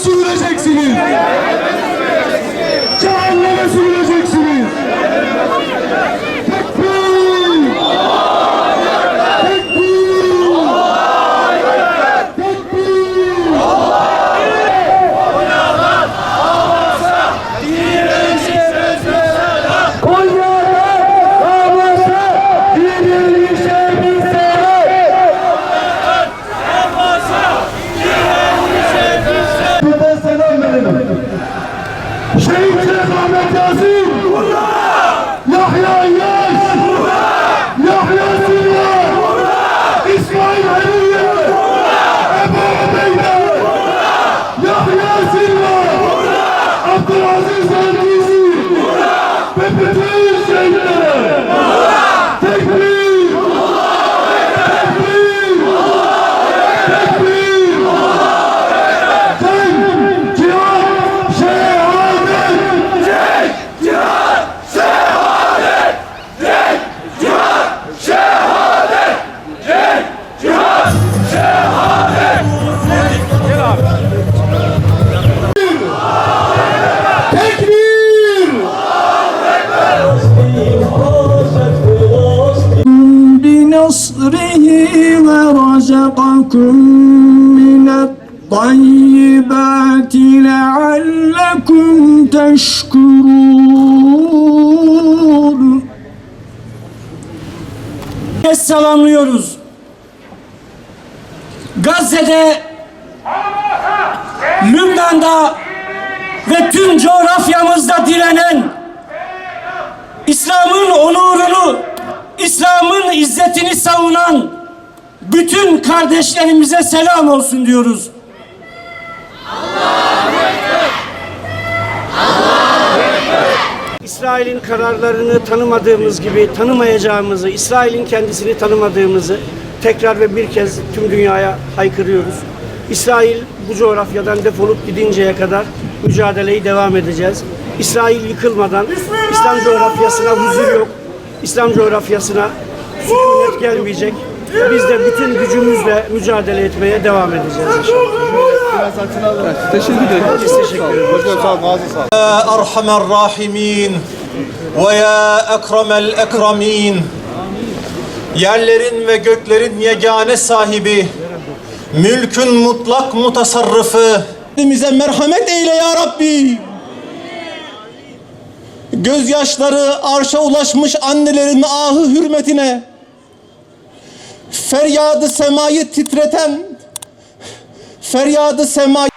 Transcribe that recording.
sürüleceksiniz. Cehenneme sürüleceksiniz. Tekbir! Tekbir! Tekbir! Şehit Ahmet Yasin, Yahya İlyas, Yahya Silva, İsmail Haniye, Ebu Ubeyde, Yahya Silva, Abdülaziz Elgizi ve bütün şehitlere tekbir! بنصره ورزقكم من الطيبات لعلكم تشكرون. Selamlıyoruz. Gazze'de, Lübnan'da ve tüm coğrafyamızda direnen, İslam'ın onurunu, İslam'ın izzetini savunan bütün kardeşlerimize selam olsun diyoruz. İsrail'in kararlarını tanımadığımız gibi tanımayacağımızı, İsrail'in kendisini tanımadığımızı tekrar ve bir kez tüm dünyaya haykırıyoruz. İsrail bu coğrafyadan defolup gidinceye kadar mücadeleyi devam edeceğiz. İsrail yıkılmadan İslam coğrafyasına huzur yok. İslam coğrafyasına sükunet gelmeyecek. Biz de bütün gücümüzle mücadele etmeye devam edeceğiz inşallah. Teşekkür ederim. Biz teşekkür ederiz. Ya Erhamer Rahimin ve ya Ekremel Ekremin. Yerlerin ve göklerin yegane sahibi, mülkün mutlak mutasarrıfı, bize merhamet eyle ya Rabbi. Gözyaşları arşa ulaşmış annelerin ahı hürmetine, feryadı semayı titreten, feryadı semayı